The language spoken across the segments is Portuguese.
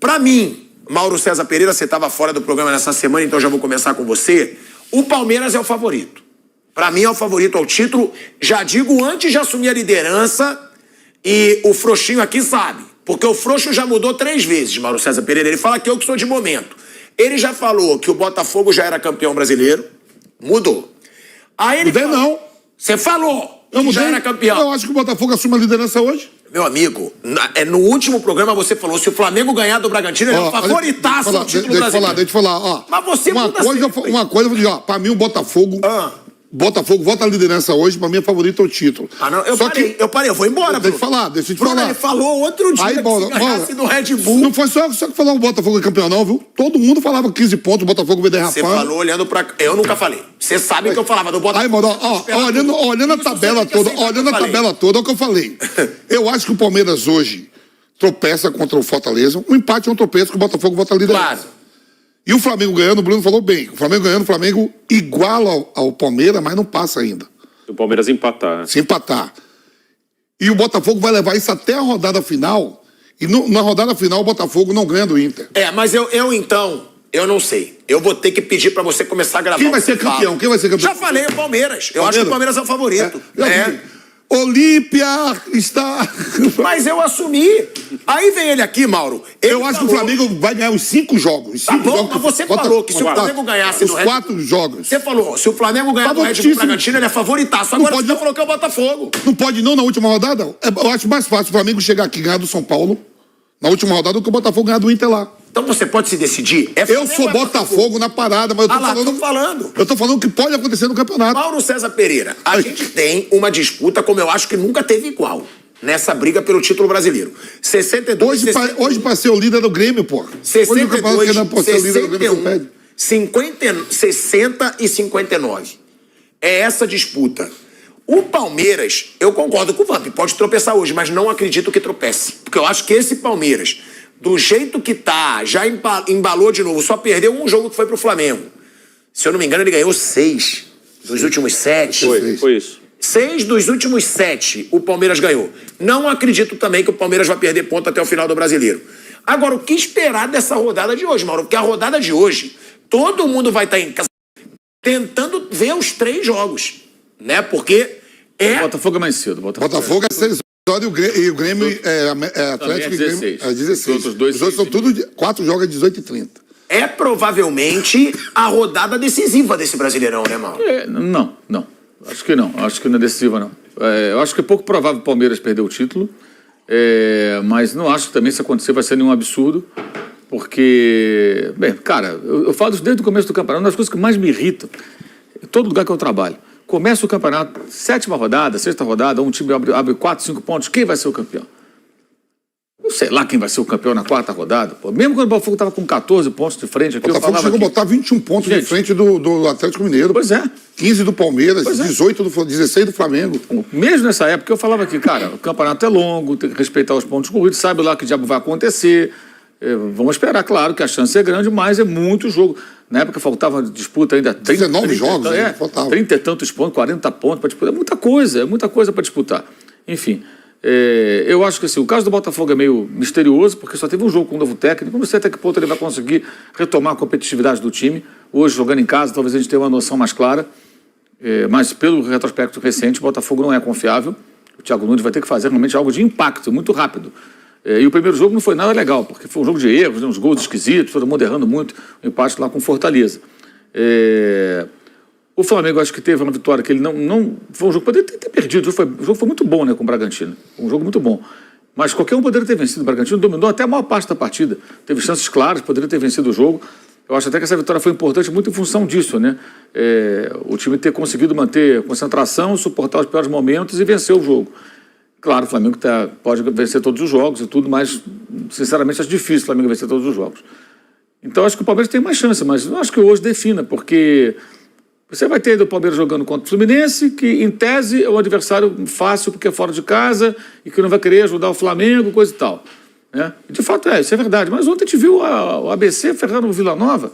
Pra mim, Mauro César Pereira, você estava fora do programa nessa semana, então já vou começar com você. O Palmeiras é o favorito. Pra mim é o favorito ao título. Já digo antes de assumir a liderança, e o Frouxinho aqui sabe. Porque o Frouxo já mudou 3 vezes, Mauro César Pereira. Ele fala que eu que sou de momento. Ele já falou que o Botafogo já era campeão brasileiro. Mudou. Aí ele mudei falou, não. Você falou que já era campeão. Eu acho que o Botafogo assume a liderança hoje. Meu amigo, no último programa você falou, se o Flamengo ganhar do Bragantino, ele é o favoritaço do título brasileiro. Deixa eu falar, ó. Mas você uma coisa, eu vou dizer, ó, pra mim o Botafogo... Botafogo volta à liderança hoje, pra mim é favorito ao título. Não, eu parei, eu vou embora, Deixa eu te falar. Ele falou outro dia aí, que se ganhasse do Red Bull... Não foi só que falar o Botafogo é campeão, não, viu? Todo mundo falava 15 pontos, o Botafogo vai derrapar. Você falou olhando pra... Eu nunca falei. Você sabe que eu falava do Botafogo. Aí, mano, olhando a tabela toda, olha o que eu falei. Eu acho que o Palmeiras hoje tropeça contra o Fortaleza. Um empate é um tropeço que o Botafogo volta à liderança. Claro. E o Flamengo ganhando, o Bruno falou bem. O Flamengo ganhando, o Flamengo iguala ao Palmeiras, mas não passa ainda. O Palmeiras empatar. Se empatar. E o Botafogo vai levar isso até a rodada final. E na rodada final o Botafogo não ganha do Inter. Mas então, eu não sei. Eu vou ter que pedir pra você começar a gravar. Quem vai ser campeão? Quem vai ser campeão? Já falei, o Palmeiras. Eu acho que o Palmeiras é o favorito. Olímpia está... Mas eu assumi. Aí vem ele aqui, Mauro. Eu acho que o Flamengo vai ganhar os 5 jogos. Tá bom, mas você falou que se o Flamengo ganhasse os 4 jogos. Você falou, se o Flamengo ganhar do Red Bull Bragantino, ele é favoritaço. Agora você falou que é o Botafogo. Não pode não na última rodada? Eu acho mais fácil o Flamengo chegar aqui e ganhar do São Paulo na última rodada do que o Botafogo ganhar do Inter lá. Então você pode se decidir. Eu sou Botafogo na parada, mas eu tô falando. Eu tô falando o que pode acontecer no campeonato. Mauro César Pereira, a gente tem uma disputa como eu acho que nunca teve igual nessa briga pelo título brasileiro. 62 Hoje pra ser o líder do Grêmio, pô. 62, 61, 60 e 59. É essa disputa. O Palmeiras, eu concordo com o Vamp, pode tropeçar hoje, mas não acredito que tropece. Porque eu acho que esse Palmeiras, do jeito que tá, já embalou de novo, só perdeu um jogo que foi pro Flamengo. Se eu não me engano, ele ganhou 6 dos últimos 7. Foi isso. 6 dos últimos 7 o Palmeiras ganhou. Não acredito também que o Palmeiras vai perder ponto até o final do Brasileiro. Agora, o que esperar dessa rodada de hoje, Mauro? Porque a rodada de hoje, todo mundo vai estar em casa tentando ver os 3 jogos, né? Porque O Botafogo é mais cedo. Botafogo é 6 horas e o Grêmio é Atlético e Grêmio é 16. Os outros são tudo 4 jogos às 18h30. É provavelmente a rodada decisiva desse Brasileirão, né, Mauro? Não. Acho que não. Acho que não é decisiva, não. Eu acho que é pouco provável o Palmeiras perder o título. Mas não acho que também se acontecer vai ser nenhum absurdo. Porque, bem, cara, eu falo isso desde o começo do campeonato. Uma das coisas que mais me irritam, em todo lugar que eu trabalho, começa o campeonato, 7ª rodada, 6ª rodada, um time abre 4, 5 pontos, quem vai ser o campeão? Não sei lá quem vai ser o campeão na 4ª rodada. Pô. Mesmo quando o Botafogo estava com 14 pontos de frente aqui, o Botafogo chegou a botar 21 pontos de frente do Atlético Mineiro. Pois é. 15 do Palmeiras, 16 do Flamengo. Mesmo nessa época eu falava que, cara, o campeonato é longo, tem que respeitar os pontos corridos, sabe lá que diabo vai acontecer. Vamos esperar, claro, que a chance é grande, mas é muito jogo. Na época faltava disputa ainda... 19 jogos, faltava. 30 e tantos pontos, 40 pontos para disputar. É muita coisa para disputar. Enfim, eu acho que assim, o caso do Botafogo é meio misterioso, porque só teve um jogo com um novo técnico. Não sei até que ponto ele vai conseguir retomar a competitividade do time. Hoje, jogando em casa, talvez a gente tenha uma noção mais clara. Mas pelo retrospecto recente, o Botafogo não é confiável. O Thiago Nunes vai ter que fazer realmente algo de impacto, muito rápido. E o primeiro jogo não foi nada legal, porque foi um jogo de erros, uns gols esquisitos, todo mundo errando muito, o empate lá com Fortaleza. O Flamengo acho que teve uma vitória que ele não foi um jogo, poderia ter perdido, o jogo foi muito bom, né, com o Bragantino, um jogo muito bom. Mas qualquer um poderia ter vencido, o Bragantino dominou até a maior parte da partida, teve chances claras, poderia ter vencido o jogo. Eu acho até que essa vitória foi importante muito em função disso, né? O time ter conseguido manter concentração, suportar os piores momentos e vencer o jogo. Claro, o Flamengo pode vencer todos os jogos e tudo, mas, sinceramente, acho difícil o Flamengo vencer todos os jogos. Então, acho que o Palmeiras tem mais chance, mas não acho que hoje defina, porque você vai ter o Palmeiras jogando contra o Fluminense, que, em tese, é um adversário fácil, porque é fora de casa, e que não vai querer ajudar o Flamengo, coisa e tal. Né? De fato, isso é verdade. Mas ontem a gente viu o ABC ferrando o Vila Nova.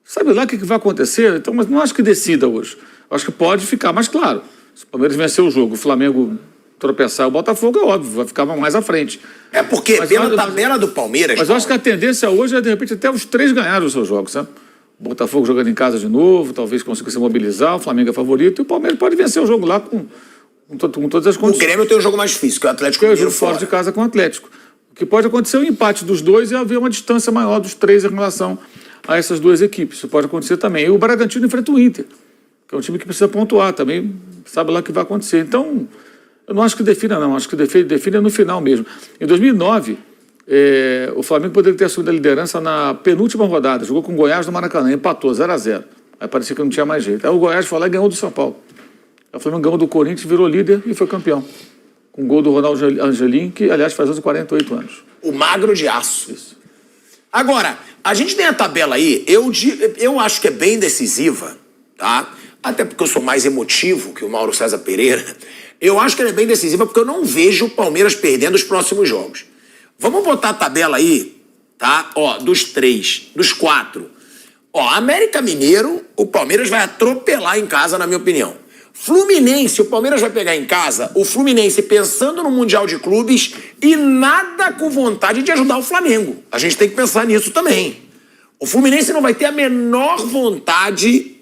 Sabe lá o que vai acontecer? Então, mas não acho que decida hoje. Acho que pode ficar mais claro. Se o Palmeiras vencer o jogo, o Flamengo tropeçar o Botafogo, é óbvio, vai ficar mais à frente. É porque pela tabela do Palmeiras... Mas eu acho que a tendência hoje é, de repente, até os 3 ganharem os seus jogos, sabe? O Botafogo jogando em casa de novo, talvez consiga se mobilizar, o Flamengo é favorito, e o Palmeiras pode vencer o jogo lá com todas as condições. O Grêmio tem um jogo mais difícil, que é o Atlético Mineiro fora de casa com o Atlético. O que pode acontecer é o empate dos dois e haver uma distância maior dos 3 em relação a essas 2 equipes. Isso pode acontecer também. E o Bragantino enfrenta o Inter, que é um time que precisa pontuar também, sabe lá o que vai acontecer. Então, eu não acho que defina, não. Acho que define no final mesmo. Em 2009, o Flamengo poderia ter assumido a liderança na penúltima rodada. Jogou com o Goiás no Maracanã, empatou 0-0. Aí parecia que não tinha mais jeito. Aí o Goiás foi lá e ganhou do São Paulo. Aí o Flamengo ganhou do Corinthians, virou líder e foi campeão. Com o gol do Ronaldo Angelim, que, aliás, faz 48 anos. O magro de aço. Isso. Agora, a gente tem a tabela aí, eu acho que é bem decisiva, tá? Até porque eu sou mais emotivo que o Mauro César Pereira. Eu acho que ela é bem decisiva porque eu não vejo o Palmeiras perdendo os próximos jogos. Vamos botar a tabela aí, tá? Ó, dos 3, dos 4. Ó, América Mineiro, o Palmeiras vai atropelar em casa, na minha opinião. Fluminense, o Palmeiras vai pegar em casa o Fluminense pensando no Mundial de Clubes e nada com vontade de ajudar o Flamengo. A gente tem que pensar nisso também. O Fluminense não vai ter a menor vontade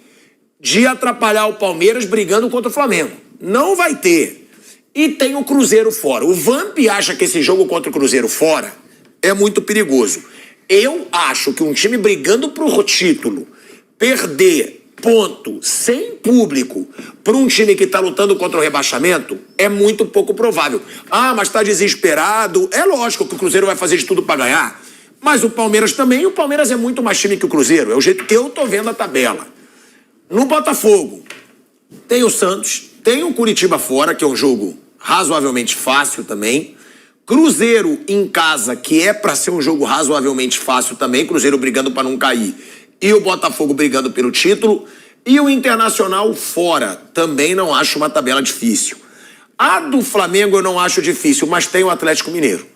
de atrapalhar o Palmeiras brigando contra o Flamengo. Não vai ter. E tem o Cruzeiro fora. O Vamp acha que esse jogo contra o Cruzeiro fora é muito perigoso. Eu acho que um time brigando pro título, perder ponto, sem público, para um time que está lutando contra o rebaixamento, é muito pouco provável. Ah, mas está desesperado. É lógico que o Cruzeiro vai fazer de tudo para ganhar. Mas o Palmeiras também. E o Palmeiras é muito mais time que o Cruzeiro. É o jeito que eu tô vendo a tabela. No Botafogo, tem o Santos, tem o Curitiba fora, que é um jogo razoavelmente fácil também. Cruzeiro em casa, que é para ser um jogo razoavelmente fácil também. Cruzeiro brigando para não cair. E o Botafogo brigando pelo título. E o Internacional fora. Também não acho uma tabela difícil. A do Flamengo eu não acho difícil, mas tem o Atlético Mineiro,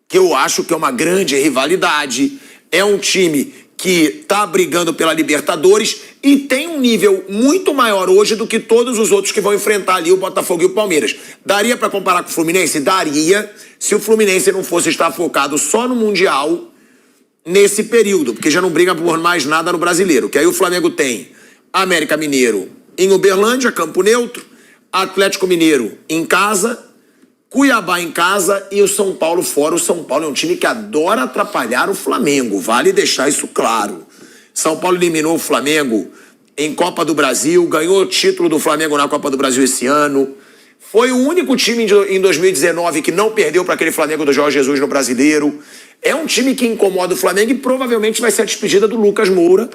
que eu acho que é uma grande rivalidade. É um time que está brigando pela Libertadores e tem um nível muito maior hoje do que todos os outros que vão enfrentar ali o Botafogo e o Palmeiras. Daria para comparar com o Fluminense? Daria, se o Fluminense não fosse estar focado só no Mundial nesse período, porque já não briga por mais nada no Brasileiro. Que aí o Flamengo tem América Mineiro em Uberlândia, campo neutro, Atlético Mineiro em casa, Cuiabá em casa e o São Paulo fora. O São Paulo é um time que adora atrapalhar o Flamengo, vale deixar isso claro. São Paulo eliminou o Flamengo em Copa do Brasil, ganhou o título do Flamengo na Copa do Brasil esse ano. Foi o único time em 2019 que não perdeu para aquele Flamengo do Jorge Jesus no Brasileiro. É um time que incomoda o Flamengo e provavelmente vai ser a despedida do Lucas Moura.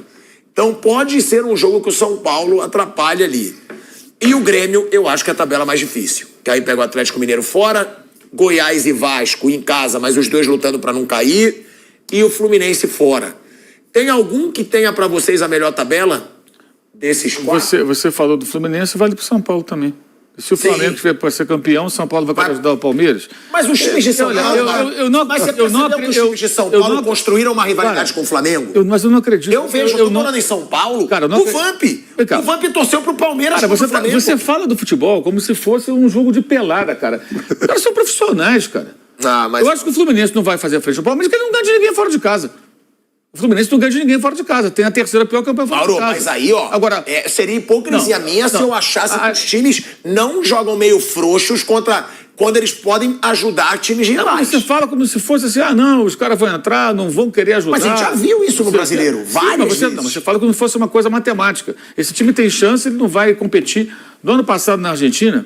Então pode ser um jogo que o São Paulo atrapalhe ali. E o Grêmio, eu acho que é a tabela mais difícil. Que aí pega o Atlético Mineiro fora, Goiás e Vasco em casa, mas os dois lutando para não cair, e o Fluminense fora. Tem algum que tenha para vocês a melhor tabela desses 4? Você falou do Fluminense, vale para o São Paulo também. Se o Flamengo tiver para ser campeão, o São Paulo vai ajudar o Palmeiras. Mas os times de São Paulo... Mas você percebeu que os times de São Paulo construíram uma rivalidade com o Flamengo? Mas eu não acredito. Eu vejo, eu tô morando em São Paulo, cara, o Vamp. O Vamp torceu pro Palmeiras contra o Flamengo. Você fala do futebol como se fosse um jogo de pelada, cara. Os caras são profissionais, cara. Eu acho que o Fluminense não vai fazer a frente do Palmeiras, porque ele não ganha de ninguém fora de casa. O Fluminense não ganha de ninguém fora de casa. Tem a terceira pior campanha fora de casa. Mas aí, ó, agora, seria hipocrisia minha se eu achasse que os times não jogam meio frouxos quando eles podem ajudar times rivais. Você fala como se fosse assim, os caras vão entrar, não vão querer ajudar. Mas a gente já viu isso no Brasileiro, várias vezes. Você fala como se fosse uma coisa matemática. Esse time tem chance, ele não vai competir. No ano passado, na Argentina...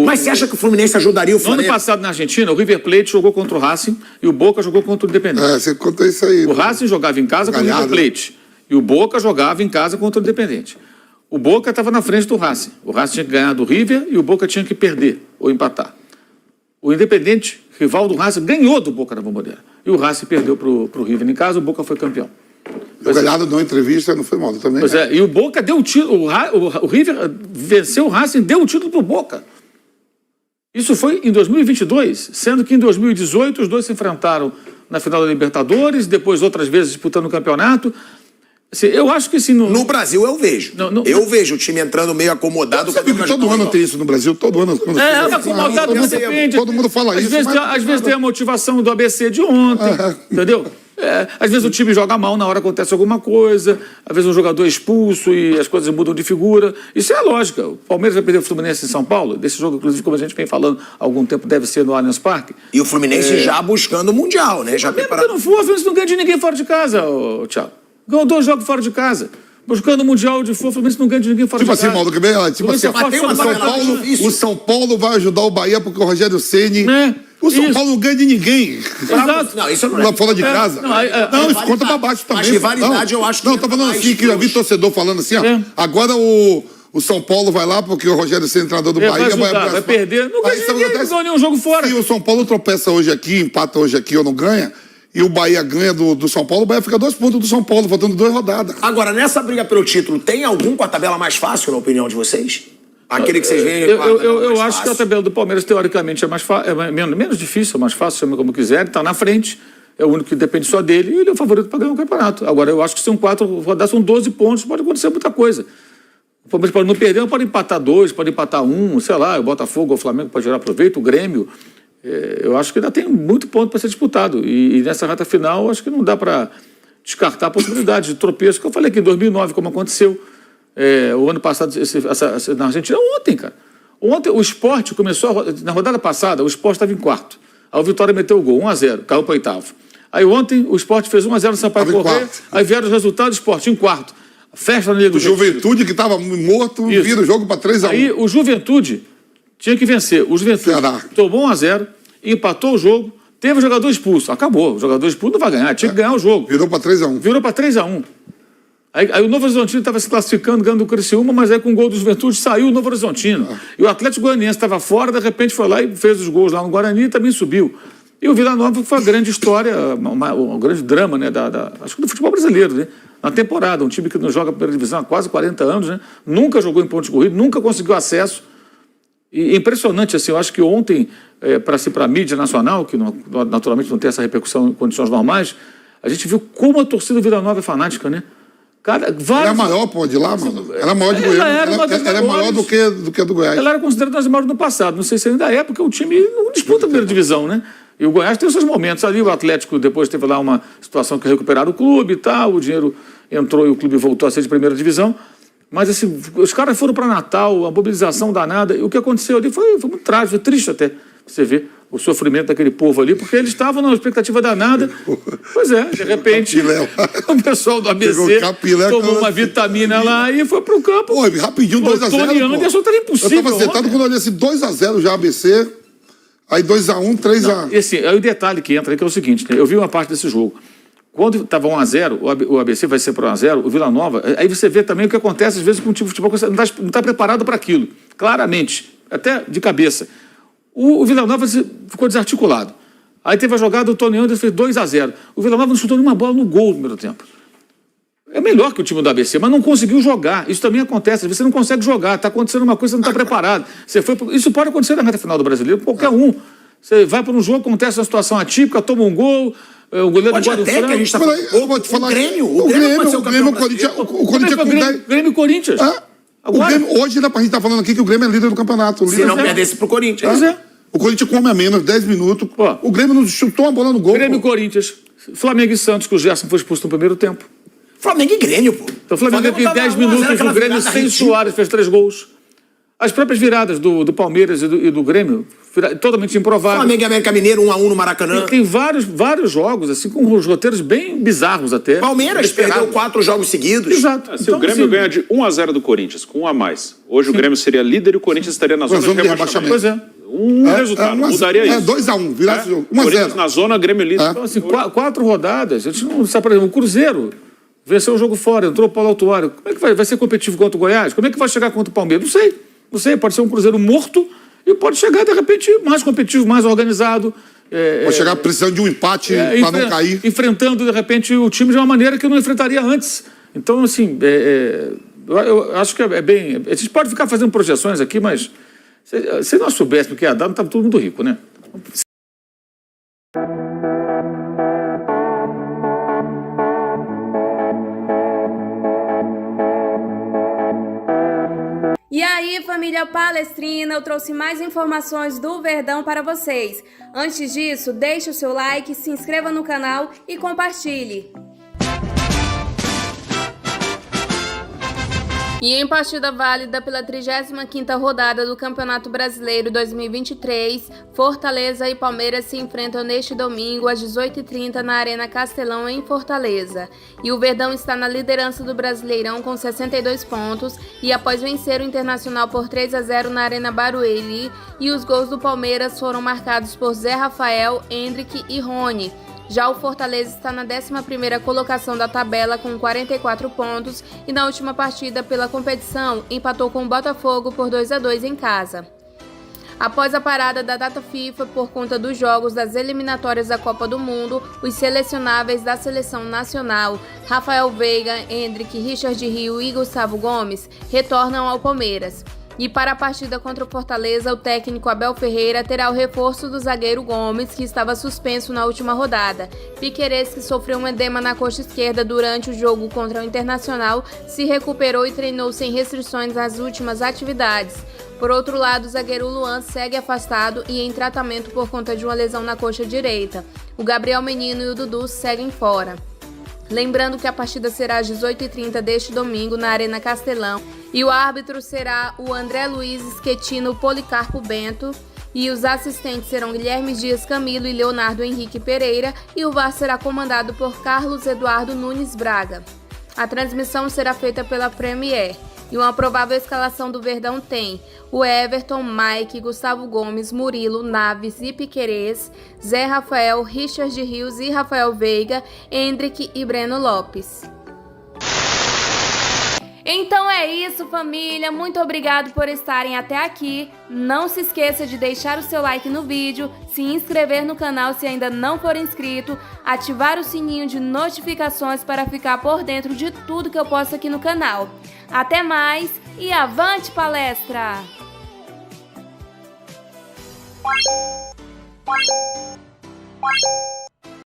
Mas você acha que o Fluminense ajudaria o Flamengo? No ano passado, na Argentina, o River Plate jogou contra o Racing e o Boca jogou contra o Independente. Você contou isso aí. O Racing jogava em casa contra o River Plate e o Boca jogava em casa contra o Independente. O Boca estava na frente do Racing. O Racing tinha que ganhar do River e o Boca tinha que perder ou empatar. O Independente, rival do Racing, ganhou do Boca na Bomboneira. E o Racing perdeu para o River em casa, o Boca foi campeão. O Galhardo deu entrevista, não foi mal também. Pois é, e o Boca deu o título, o River venceu o Racing, deu o título para o Boca. Isso foi em 2022, sendo que em 2018 os dois se enfrentaram na final da Libertadores, depois outras vezes disputando o campeonato. Assim, eu acho que assim... No Brasil eu vejo. Eu vejo o time entrando meio acomodado. Você viu que todo ano tem isso no Brasil, todo ano. Acomodado, depende. Todo mundo fala isso. Às vezes tem a motivação do ABC de ontem, entendeu? Às vezes o time joga mal, na hora acontece alguma coisa, às vezes um jogador é expulso e as coisas mudam de figura. Isso é a lógica. O Palmeiras vai perder o Fluminense em São Paulo, desse jogo, inclusive, como a gente vem falando há algum tempo, deve ser no Allianz Parque. E o Fluminense já buscando o Mundial, né? Já preparado. Não for, o Fluminense não ganha de ninguém fora de casa, Thiago. Ganhou 2 jogos fora de casa. Buscando o Mundial de futebol, o Fluminense não ganha de ninguém fora de casa. Mauro, tipo assim, o São Paulo vai ajudar o Bahia porque o Rogério Ceni... O São Paulo não ganha de ninguém. Exato. Não, isso não é. Lá fora de casa. Não, isso conta pra baixo também. Mas rivalidade eu acho que... Não, tô falando assim, que eu vi torcedor falando assim, ó. Agora o São Paulo vai lá porque o Rogério Ceni, treinador do Bahia, vai perder. Não ganha ninguém, não ganha nenhum jogo fora. Se o São Paulo tropeça hoje aqui, empata hoje aqui ou não ganha... E o Bahia ganha do São Paulo, o Bahia fica 2 pontos do São Paulo, faltando 2 rodadas. Agora, nessa briga pelo título, tem algum com a tabela mais fácil, na opinião de vocês? Aquele que vocês veem... Eu acho que a tabela do Palmeiras, teoricamente, é menos difícil, é mais fácil, chama como quiser, está na frente, é o único que depende só dele, e ele é o favorito para ganhar o campeonato. Agora, eu acho que são 4 rodadas, são 12 pontos, pode acontecer muita coisa. O Palmeiras pode não perder, pode empatar 2, pode empatar 1, sei lá, o Botafogo, o Flamengo pode gerar proveito, o Grêmio... Eu acho que ainda tem muito ponto para ser disputado. E nessa reta final, acho que não dá para descartar a possibilidade de tropeço. Que eu falei aqui em 2009, como aconteceu o ano passado na Argentina. Ontem, cara. Ontem o Sport começou, na rodada passada, o Sport estava em quarto. Aí o Vitória meteu o gol, 1-0, caiu para 8º. Aí ontem o Sport fez 1-0 no Sampaio Corrêa, aí vieram os resultados do Sport em quarto. Festa na Liga do Juventude, que estava morto, vira o jogo para 3-1. Aí o Juventude... Tinha que vencer. O Juventude tomou 1-0, empatou o jogo, teve o jogador expulso. Acabou. O jogador expulso não vai ganhar. Tinha que ganhar o jogo. Virou para 3-1. Virou para 3-1. Aí o Novo Horizontino estava se classificando, ganhando o Criciúma, mas aí com o gol do Juventude saiu o Novo Horizontino. E o Atlético Goianiense estava fora, de repente foi lá e fez os gols lá no Guarani e também subiu. E o Vila Nova foi a grande história, um grande drama, né, acho que do futebol brasileiro, né? Na temporada. Um time que não joga a primeira divisão há quase 40 anos, né? Nunca jogou em pontos corridos, nunca conseguiu acesso. E impressionante, assim, eu acho que ontem, para a mídia nacional, que naturalmente não tem essa repercussão em condições normais, a gente viu como a torcida do Vila Nova é fanática, né? Cara, Ela é maior, pô, de lá, mano? Ela é maior de Goiás. Ela é maior do que a do Goiás. Ela era considerada das maiores no passado. Não sei se ainda é, porque o time não disputa a primeira divisão, né? E o Goiás tem os seus momentos ali. O Atlético depois teve lá uma situação que recuperaram o clube e tal, o dinheiro entrou e o clube voltou a ser de primeira divisão. Mas assim, os caras foram para Natal, a mobilização danada, e o que aconteceu ali foi muito trágico, foi triste até. Você vê o sofrimento daquele povo ali, porque eles estavam numa expectativa danada. Pois é, de repente, o pessoal do ABC tomou uma vitamina lá e foi pro campo. Pô, rapidinho, 2-0. Tony Anderson estava impossível. Eu estava sentado quando eu olhei assim, 2-0 já ABC, aí 2-1, 3-1. E assim, aí o detalhe que entra que é o seguinte, né? Eu vi uma parte desse jogo. Quando estava 1-0, o ABC vai ser para 1-0, o Vila Nova, aí você vê também o que acontece às vezes com o time de futebol que você não está preparado para aquilo, claramente, até de cabeça. O Vila Nova ficou desarticulado. Aí teve a jogada, o Tony Anderson fez 2-0. O Vila Nova não chutou nenhuma bola no gol no primeiro tempo. É melhor que o time do ABC, mas não conseguiu jogar. Isso também acontece, você não consegue jogar, está acontecendo uma coisa, você não está preparado. Isso pode acontecer na reta final do Brasileiro, qualquer um. Você vai para um jogo, acontece uma situação atípica, toma um gol... O goleiro pode do até que a gente está falando. Eu vou te falar. O Grêmio pode ser o Corinthians. O Corinthians com 10. Grêmio e Corinthians. O Grêmio, hoje dá pra gente estar falando aqui que o Grêmio é líder do campeonato. Se não perdesse pro Corinthians. O Corinthians come a menos, 10 minutos. O Grêmio não chutou uma bola no gol. Grêmio e Corinthians. Flamengo e Santos, que o Gerson foi expulso no primeiro tempo. Flamengo e Grêmio, pô. Então o Flamengo em 10 minutos, o Grêmio sem Soares fez 3 gols. As próprias viradas do Palmeiras e do Grêmio, totalmente improváveis. Flamengo e América Mineiro, 1-1 no Maracanã. Tem vários jogos, assim, com os roteiros bem bizarros até. Palmeiras perdeu 4 jogos seguidos. Exato. Se o Grêmio ganha de 1-0 do Corinthians, com 1 a mais, hoje o Grêmio seria líder e o Corinthians estaria na zona de rebaixamento. Pois é. Resultado, mudaria isso. 2-1, virasse o jogo. 1-0. Corinthians na zona, Grêmio líder. Então, assim, 4 rodadas, a gente não sabe, por exemplo, o Cruzeiro venceu o jogo fora, entrou o Paulo Autuário. Como é que vai ser competitivo contra o Goiás? Como é que vai chegar contra o Palmeiras? Não sei, pode ser um Cruzeiro morto e pode chegar, de repente, mais competitivo, mais organizado. Pode chegar precisando de um empate para não cair. Enfrentando, de repente, o time de uma maneira que eu não enfrentaria antes. Então, assim, eu acho que é bem... A gente pode ficar fazendo projeções aqui, mas se nós soubéssemos o que ia dar, não estava todo mundo rico, né? E aí, família palestrina, eu trouxe mais informações do Verdão para vocês. Antes disso, deixe o seu like, se inscreva no canal e compartilhe. E em partida válida pela 35ª rodada do Campeonato Brasileiro 2023, Fortaleza e Palmeiras se enfrentam neste domingo às 18h30 na Arena Castelão, em Fortaleza. E o Verdão está na liderança do Brasileirão com 62 pontos e após vencer o Internacional por 3-0 na Arena Barueri, e os gols do Palmeiras foram marcados por Zé Rafael, Endrick e Rony. Já o Fortaleza está na 11ª colocação da tabela com 44 pontos e na última partida pela competição empatou com o Botafogo por 2-2 em casa. Após a parada da data FIFA por conta dos jogos das eliminatórias da Copa do Mundo, os selecionáveis da seleção nacional, Rafael Veiga, Endrick, Richard Rios e Gustavo Gomes, retornam ao Palmeiras. E para a partida contra o Fortaleza, o técnico Abel Ferreira terá o reforço do zagueiro Gomes, que estava suspenso na última rodada. Piquerez, que sofreu um edema na coxa esquerda durante o jogo contra o Internacional, se recuperou e treinou sem restrições nas últimas atividades. Por outro lado, o zagueiro Luan segue afastado e em tratamento por conta de uma lesão na coxa direita. O Gabriel Menino e o Dudu seguem fora. Lembrando que a partida será às 18h30 deste domingo na Arena Castelão e o árbitro será o André Luiz Schettino Policarpo Bento e os assistentes serão Guilherme Dias Camilo e Leonardo Henrique Pereira e o VAR será comandado por Carlos Eduardo Nunes Braga. A transmissão será feita pela Premier. E uma provável escalação do Verdão tem o Everton, Mike, Gustavo Gomes, Murilo, Naves e Piquerez, Zé Rafael, Richard Rios e Rafael Veiga, Endrick e Breno Lopes. Então é isso, família. Muito obrigado por estarem até aqui. Não se esqueça de deixar o seu like no vídeo, se inscrever no canal se ainda não for inscrito, ativar o sininho de notificações para ficar por dentro de tudo que eu posto aqui no canal. Até mais e avante palestra!